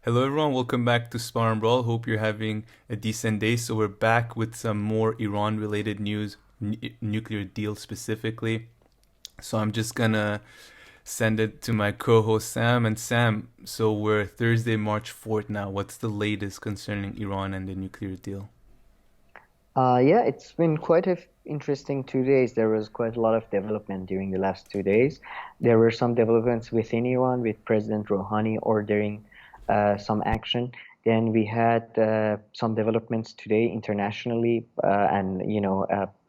Hello everyone, welcome back to Spar&Brawl. Hope you're having a decent day. So we're back with some more Iran related news, nuclear deal specifically. So I'm just gonna send it to my co-host Sam. And Sam, so we're Thursday, March 4th now. What's the latest concerning Iran and the nuclear deal? Yeah, it's been quite a interesting 2 days. There was quite a lot of development during the last 2 days. There were some developments within Iran with President Rouhani ordering some action. Then we had some developments today internationally, and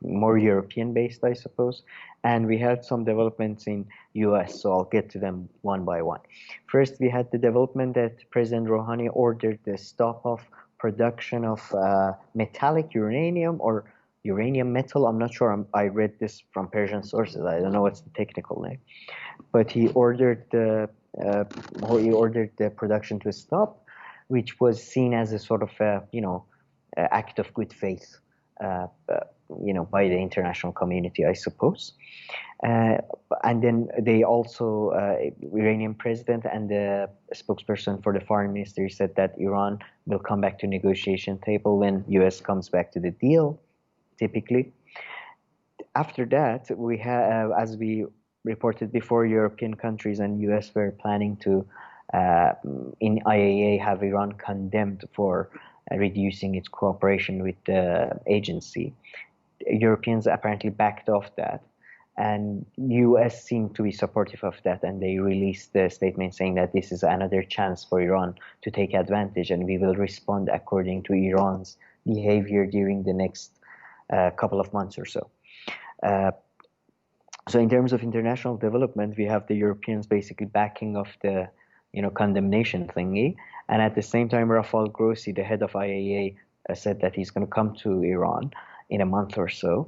more European based, I suppose. And we had some developments in US, so I'll get to them one by one. First, we had the development that President Rouhani ordered the stop of production of metallic uranium or uranium metal. I'm not sure. I read this from Persian sources. I don't know what's the technical name, but uh, he ordered the production to stop, which was seen as a sort of act of good faith, uh, uh, by the international community, I suppose. Uh, and then they also, Iranian president and the spokesperson for the foreign ministry said that Iran will come back to negotiation table when US comes back to the deal, typically. After that, as we reported before, European countries and US were planning to, uh, in IAEA, have Iran condemned for reducing its cooperation with the agency. Europeans apparently backed off that, and US seemed to be supportive of that, and they released a statement saying that this is another chance for Iran to take advantage, and we will respond according to Iran's behavior during the next couple of months or so. Uh, so in terms of international development, we have the Europeans basically backing off the condemnation thingy, and at the same time, Rafael Grossi, the head of IAEA, said that he's going to come to Iran in a month or so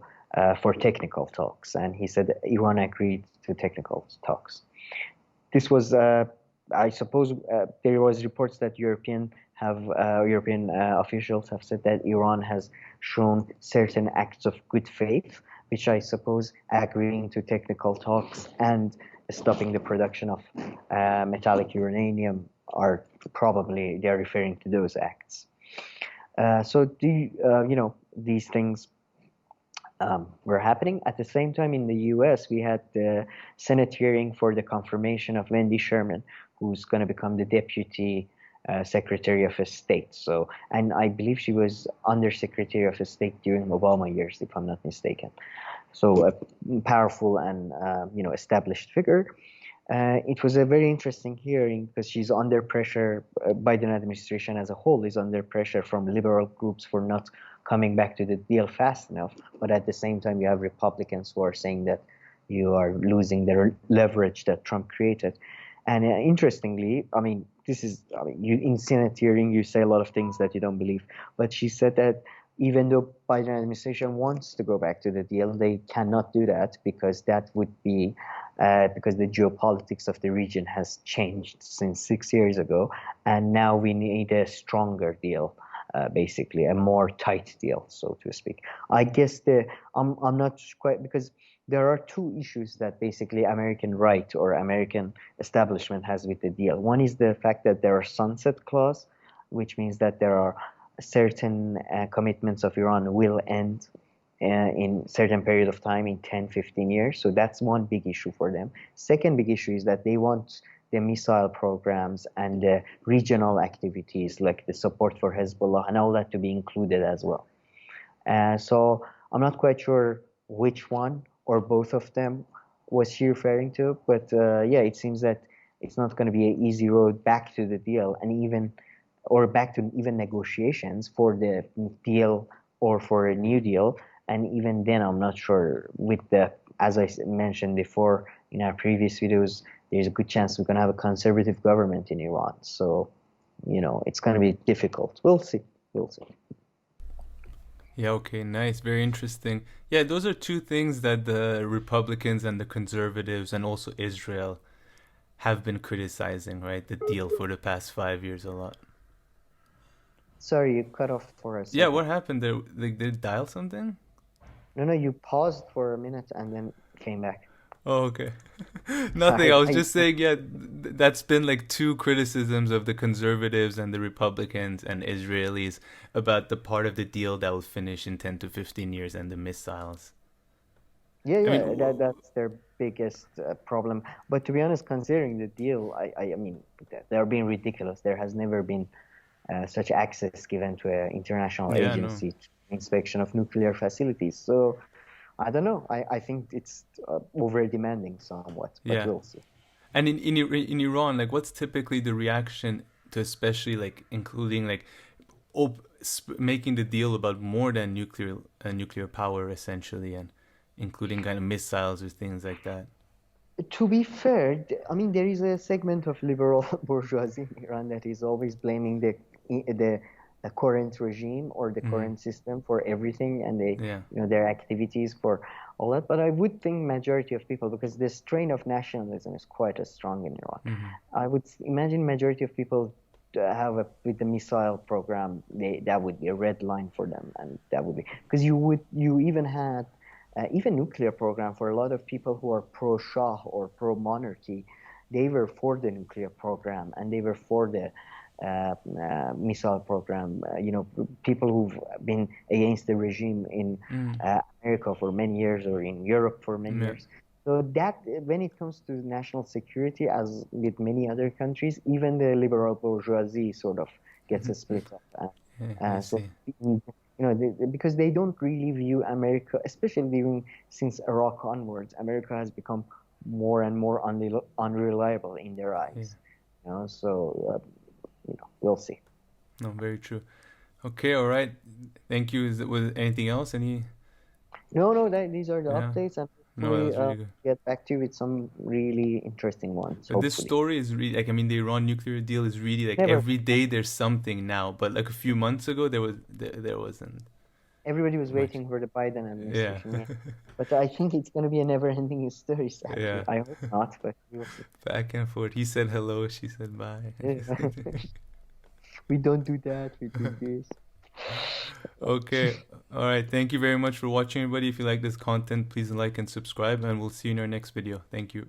for technical talks, and he said Iran agreed to technical talks. This was, I suppose, there was reports that European officials have said that Iran has shown certain acts of good faith, which I suppose agreeing to technical talks and stopping the production of metallic uranium are probably they're referring to those acts. These things were happening. At the same time, in the US, we had the Senate hearing for the confirmation of Wendy Sherman, who's going to become the Deputy Secretary of State. So, and I believe she was Under Secretary of State during Obama years, if I'm not mistaken. So, a powerful and established figure. It was a very interesting hearing because she's under pressure. Biden administration as a whole is under pressure from liberal groups for not coming back to the deal fast enough. But at the same time, you have Republicans who are saying that you are losing the leverage that Trump created. And interestingly, I mean, you in Senate hearing, you say a lot of things that you don't believe. But she said that even though Biden administration wants to go back to the deal, they cannot do that because that would be because the geopolitics of the region has changed since 6 years ago, and now we need a stronger deal, basically a more tight deal, so to speak. I guess I'm not quite because there are two issues that basically American right or American establishment has with the deal. One is the fact that there are sunset clause, which means that there are certain commitments of Iran will end in certain period of time in 10, 15 years. So that's one big issue for them. Second big issue is that they want the missile programs and the regional activities like the support for Hezbollah and all that to be included as well. So I'm not quite sure which one or both of them was she referring to, but yeah, it seems that it's not going to be an easy road back to the deal and even or back to even negotiations for the deal or for a new deal. And even then, I'm not sure with as I mentioned before in our previous videos, there's a good chance we're going to have a conservative government in Iran. So, it's going to be difficult. We'll see. We'll see. Yeah, okay, nice, very interesting. Yeah, those are two things that the Republicans and the conservatives and also Israel have been criticizing, right? The deal for the past 5 years a lot. Sorry, you cut off for a Yeah, second. what happened there? Like, did it dial something? No, no, you paused for a minute and then came back. Oh, okay. So Nothing. I was I just saying, yeah, that's been like two criticisms of the conservatives and the Republicans and Israelis about the part of the deal that will finish in 10 to 15 years and the missiles. Yeah, I mean, yeah, that's their biggest problem. But to be honest, considering the deal, I mean, they're being ridiculous. There has never been such access given to an international yeah, no. agency to inspection of nuclear facilities. So I don't know. I think it's over demanding somewhat, but Yeah. we'll see. And in Iran, like, what's typically the reaction to, especially like including like making the deal about more than nuclear power essentially, and including kind of missiles or things like that. To be fair, I mean, there is a segment of liberal bourgeoisie in Iran that is always blaming the current regime or the Hmm. current system for everything, and they, Yeah. their activities for all that. But I would think majority of people, because the strain of nationalism is quite as strong in Iran, Hmm. I would imagine majority of people have with the missile program, that would be a red line for them, and that would be because you even had even nuclear program for a lot of people who are pro-Shah or pro-monarchy, they were for the nuclear program and they were for the missile program. People who've been against the regime in Mm. America for many years or in Europe for many Yeah. years. So that when it comes to national security, as with many other countries, even the liberal bourgeoisie sort of gets a split up. Yeah, I So see. because they don't really view America, especially during since Iraq onwards, America has become more and more unreliable in their Yeah. eyes. So we'll see. No, very true. Okay, all right. Thank you. Was anything else? Any? No, no, these are the Yeah. updates, and No, that hopefully was really good. get back to you with some really interesting ones. But this Hopefully, story is really like, I mean, the Iran nuclear deal is really like never. every day there's something now, but like a few months ago there wasn't Everybody was much. waiting for the Biden Yeah. administration, yeah. But I think it's going to be a never-ending story, sadly. Yeah. I hope not, but we'll see. Back and forth. He said hello, she said bye. Yeah. We don't do that. We do this. Okay. All right. Thank you very much for watching, everybody. If you like this content, please like and subscribe, and we'll see you in our next video. Thank you.